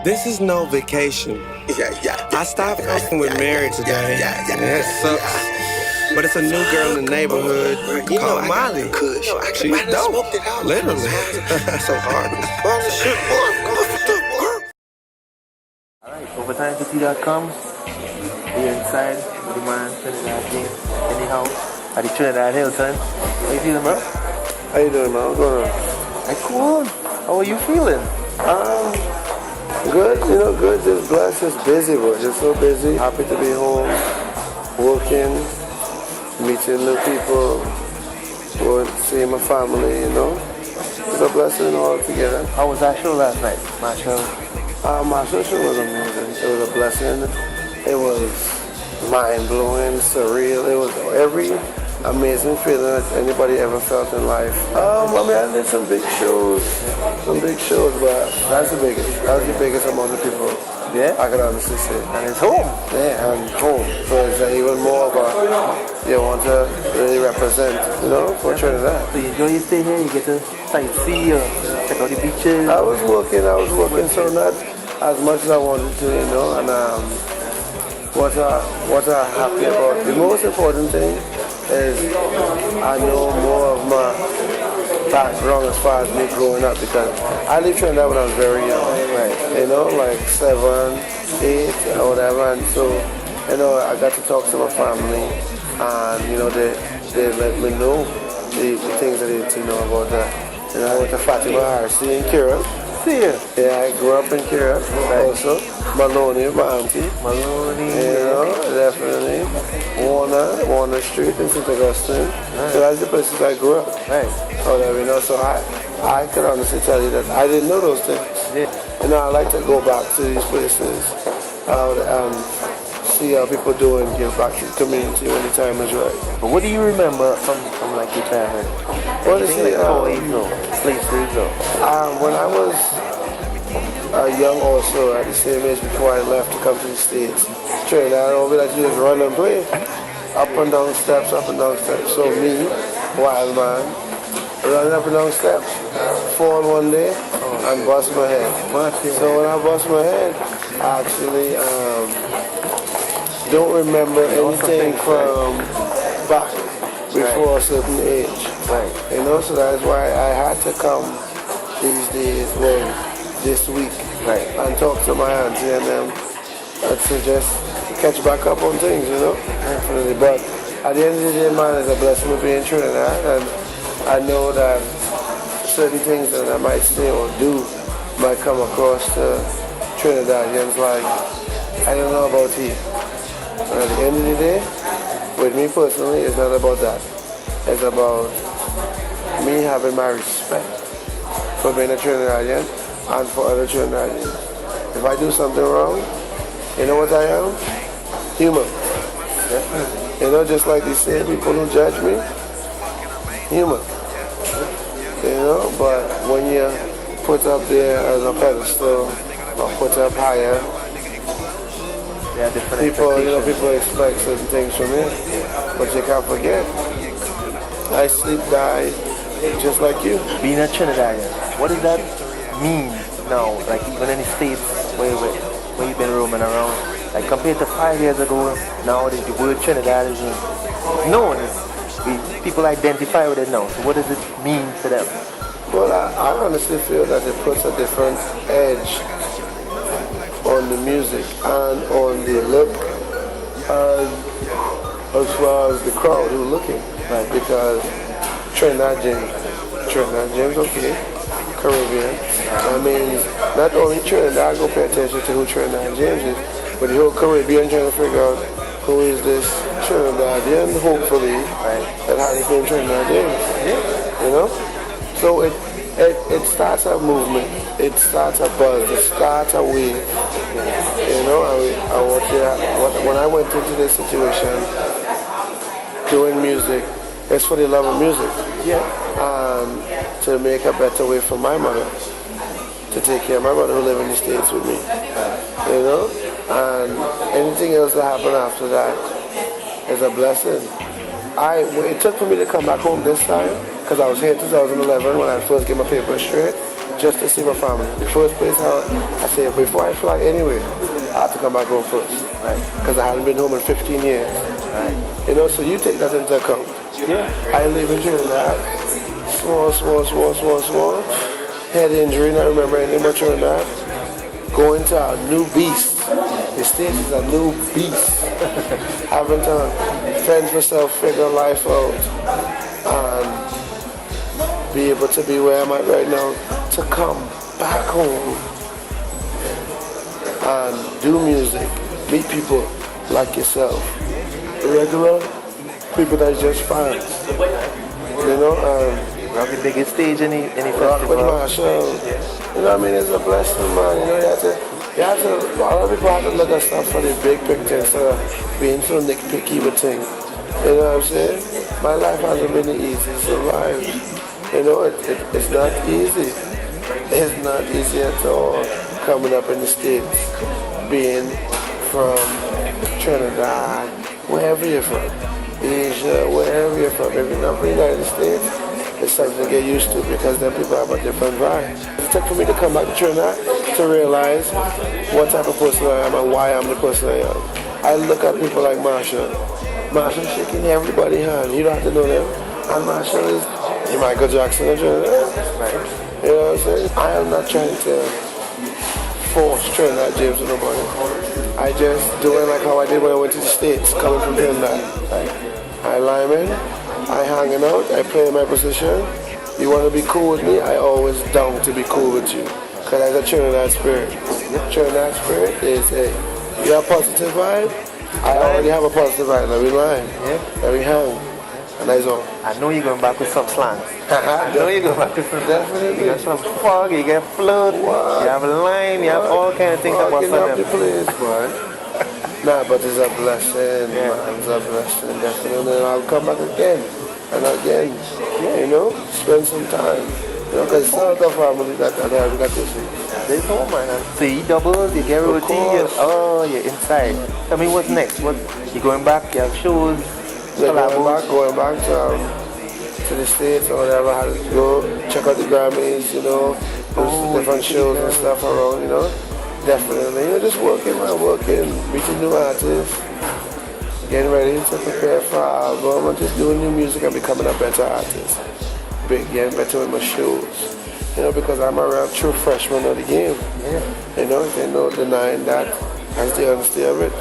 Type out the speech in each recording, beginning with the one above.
This is no vacation. I stopped fucking with Mary today. It sucks. But it's a new girl in the neighborhood called Molly. She's dope. Literally. So hard. Alright, overtimecity.com. We're inside with the man Trinidad James in the house at the Trinidad Hilton. How you feeling, bro? How you doing, man? What's going on? Hey, cool. How are you feeling? Good, good. Just blessed, just busy, bro. Just so busy. Happy to be home, working, meeting new people, going to see my family, It's a blessing all together. How was that show last night, Marshall? My show was amazing. It was a blessing. It was mind-blowing, surreal. It was every amazing feeling that anybody ever felt in life. I did some big shows, but that's the biggest. That was the biggest among the people. Yeah? I can honestly say. And it's home. Yeah, and home. So it's even more about you want to really represent, for Trinidad. So you enjoy your stay here, you get to sightsee or check out the beaches? I was working, so not as much as I wanted to, and what I'm happy about. The most important thing is I know more of my background as far as me growing up, because I lived Trinidad when I was very young, right? Like 7, 8 or whatever, and so I got to talk to my family, and they let me know the things that they need to know about that. I went to Fatima RC in Kira. Yeah, I grew up in Kira also. Maloney, my auntie. Maloney. Definitely. Warner Street in St. Augustine. Right. So that's the places I grew up. Right. So I can honestly tell you that I didn't know those things. Yeah. I like to go back to these places and see how people do and give back to the community when the time is right. But what do you remember from like your childhood? Honestly, slave days though. When I was young also, at the same age before I left to come to the States, Trinidad, all we like to do is run and play. Up and down steps. So me, wild man, running up and down steps, fall one day and bust my head. So when I bust my head, I actually don't remember anything from back before a certain age. Right. So that's why I had to come these days, this week, and talk to my auntie and them to just catch back up on things, Definitely. But at the end of the day, man, it's a blessing to be in Trinidad, and I know that certain things that I might say or do might come across to Trinidadians like, I don't know about you. And at the end of the day, with me personally, it's not about that. It's about me having my respect for being a Trinidadian and for other Trinidadians. If I do something wrong, you know what I am? Human. Yeah. Just like they say, people who judge me, human. But when you put up there as a pedestal or put up higher, people expect certain things from me. But you can't forget, I sleep, die, just like you. Being a Trinidadian, what does that mean now? Like even in the States where you've been roaming around, like compared to 5 years ago, now the word Trinidad is known. People identify with it now. So what does it mean to them? Well, I honestly feel that it puts a different edge on the music and on the look, as far as the crowd who's looking. Right. Because Trinidad James, okay, Caribbean. Not only Trinidad go pay attention to who Trinidad James is, but the whole Caribbean trying to figure out who is this Trinidadian, hopefully, that has the name Trinidad James. So it starts a movement, it starts a buzz, it starts a wave. When I went into this situation, doing music, it's for the love of music. And to make a better way for my mother, to take care of my mother who live in the States with me. And anything else that happened after that is a blessing. It took for me to come back home this time, because I was here in 2011 when I first get my papers straight, just to see my family. The first place I said, before I fly anywhere, I have to come back home first. Right. Because I hadn't been home in 15 years. Right. You know, so you take that into account. Yeah. I live in Trinidad. Small. Head injury, not remember anything much on that. Going to a new beast. The States is a new beast. Having to fend myself, figure life out, and be able to be where I'm at right now, to come back home and do music, meet people like yourself, regular people that's just fans, you know. Rock the biggest stage in the Rock festival. with Marshall, you know what I mean? It's a blessing, man. You know, you have to. A lot of people have to look at stuff for the big picture instead of being so nitpicky with things. You know what I'm saying? My life hasn't been easy to survive. You know, it's not easy. It's not easy at all coming up in the States, being from Trinidad, wherever you're from, Asia, wherever you're from. If you're not from the United States, it's something to get used to because then people have a different vibe. It took for me to come back to Trinidad to realize what type of person I am and why I'm the person I am. I look at people like Marshall. Marshall shaking everybody's hand. You don't have to know them. And Marshall is Michael Jackson of Trinidad. Right. You know what I'm saying? I am not trying to force Trinidad James to nobody. I just do it like how I did when I went to the States, coming from Trinidad. Like, I lime in, I hanging out, I play my position. You want to be cool with me? I always down to be cool with you. Because that's a Trinidad spirit. Trinidad spirit is you have a positive vibe. I already have a positive vibe. Let me line. Let me hang. And that's all. I know you're going back with some slangs. I know you're going back with some Definitely. You got some fog, you got flood, you have a line, you have all kinds of things about up the them. place, boy. Nah, but it's a blessing, man. It's a blessing, definitely. And I'll come back again and again, you know, spend some time. You know, because it's not the family that we got to see. There's home, man. So you double, you get routine, you're inside. Tell me what's next? You going back, you have shows, going back to the States or whatever. I had to go check out the Grammys, you know, different shows and stuff around, you know. Definitely, you know, just working, meeting new artists, getting ready to prepare for our album, and just doing new music and becoming a better artist. Getting better with my shows, you know, because I'm a real true freshman of the game. You know, there's no denying that as the honesty of it.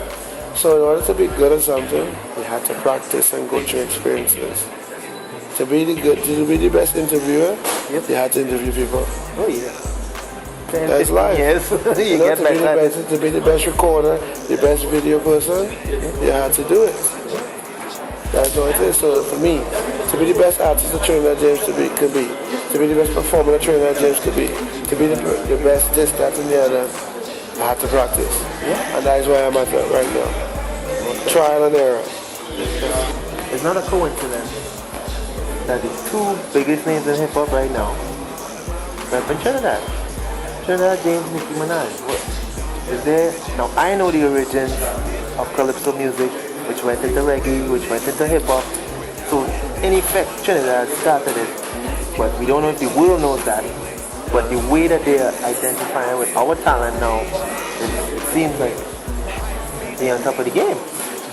So in order to be good at something, you have to practice and go through experiences. To be the best interviewer, you have to interview people. Oh yeah. That's life. Yes. You know, to be the best recorder, the best video person, you have to do it. That's what it is. So for me, to be the best artist that Trinidad James could be, to be the best performer that Trinidad James could be, to be the best this, that, and the other, I have to practice. And that is where I'm at right now. Trial and error. It's not a coincidence that the two biggest names in hip hop right now are from Trinidad. Trinidad James, Nicki Minaj. Is there? Now I know the origins of calypso music, which went into reggae, which went into hip hop. So in effect, Trinidad started it, but we don't know if the world knows that. But the way that they are identifying with our talent now, it seems like they're on top of the game.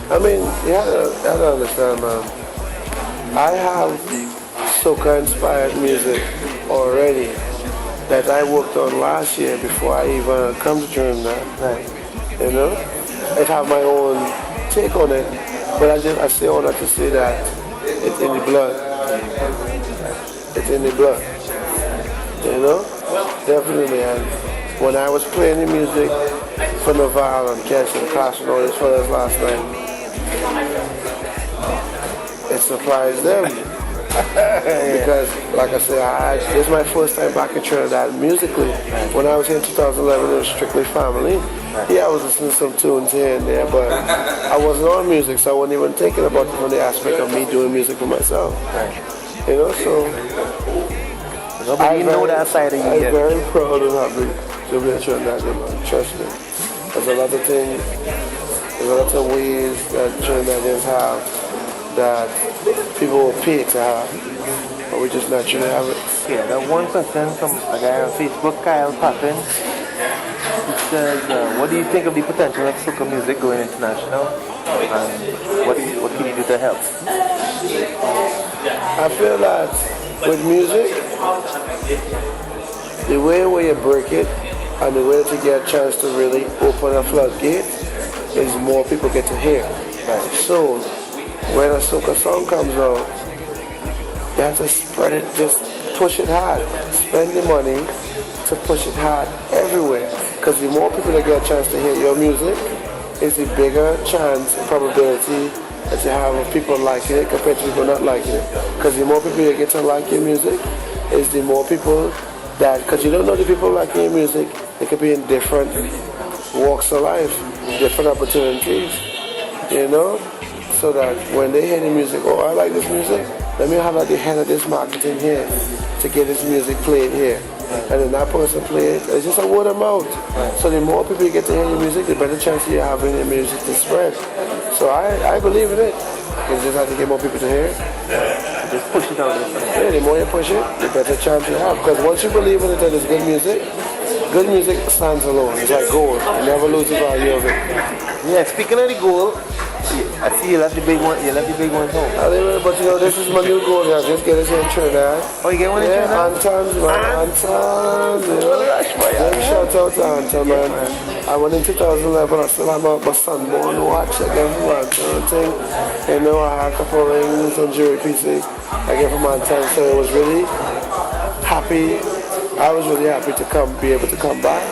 I mean, you have to understand, man. I have soca-inspired music already that I worked on last year before I even come to Trinidad. You know, I have my own take on it, but I stay on it to say that it's in the blood. It's in the blood. You know, definitely. And when I was playing the music for Naval and Cassie and Clash and all these fellas last night, it surprised them. Because, like I said, this is my first time back in Trinidad musically. When I was here in 2011, it was strictly family. Yeah, I was listening to some tunes here and there, but I wasn't on music, so I wasn't even thinking about it from the aspect of me doing music for myself. You know, so nobody know that side of you yet. I'm very proud and happy to be in Trinidad, man. Trust me. There's a lot of things, there's a lot of ways that Trinidadians have that people will pay to have, but we just naturally have it. Okay, I got one question from a guy on Facebook, Kyle Patton. He says, what do you think of the potential of soca music going international? And what can you do to help? I feel that with music, the way where you break it and the way to get a chance to really open a floodgate is more people get to hear. Right. So when a soca song comes out, you have to spread it, just push it hard. Spend the money to push it hard everywhere. Because the more people that get a chance to hear your music, it's the bigger chance, probability that you have of people liking it compared to people not liking it. Because the more people that get to like your music, is the more people that, because you don't know the people liking your music, they could be in different walks of life, different opportunities, you know? So that when they hear the music, oh, I like this music, let me have at the head of this marketing here to get this music played here. And then that person play it, it's just a word of mouth. So the more people you get to hear your music, the better chance you have in your music to spread. So I believe in it. You just have to get more people to hear it. Just push it out. Yeah, the more you push it, the better chance you have. Because once you believe in it that it's good music stands alone. It's like gold. You never lose the value of it. Yeah, speaking of the gold, I see you left the big one. You left the big one home. But you know, this is my new goal. I just get this here in Trinidad. Oh, you get one in Trinidad? Antons, man. Antons. Shout out to Anton, man. I went in 2011. I still have my sunborn watch again from Anton thing. You know, I had a couple of rings and jewelry pieces again from Anton. So it was really happy. I was really happy to be able to come back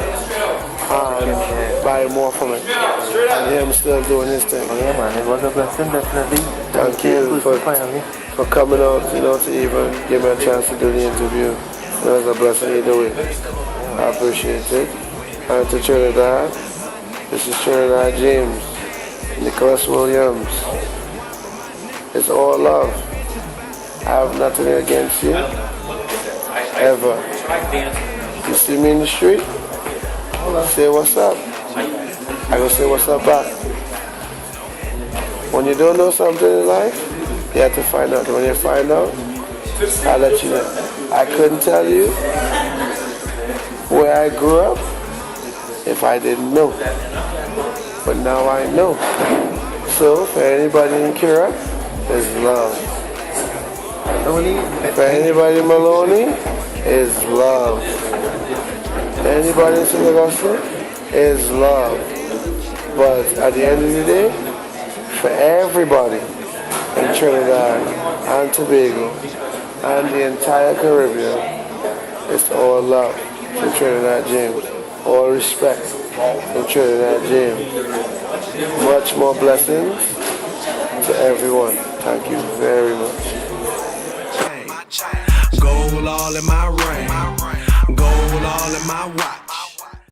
and buy more from it. And him still doing his thing. Oh, yeah, man, it was a blessing, definitely. Thank you for coming out, you know, to even give me a chance to do the interview. It was a blessing either way. I appreciate it. And to Trinidad, this is Trinidad James, Nicholas Williams. It's all love. I have nothing against you, ever. You see me in the street, say what's up. I go say what's up back. When you don't know something in life, you have to find out. When you find out, I'll let you know. I couldn't tell you where I grew up if I didn't know. But now I know. So for anybody in Kira, there's love. For anybody in Maloney, is love. Anybody in St. Augustine, is love. But at the end of the day, for everybody in Trinidad and Tobago and the entire Caribbean, it's all love from Trinidad James. All respect from Trinidad James. Much more blessings to everyone. Thank you very much. Gold all in my ring, gold all in my watch.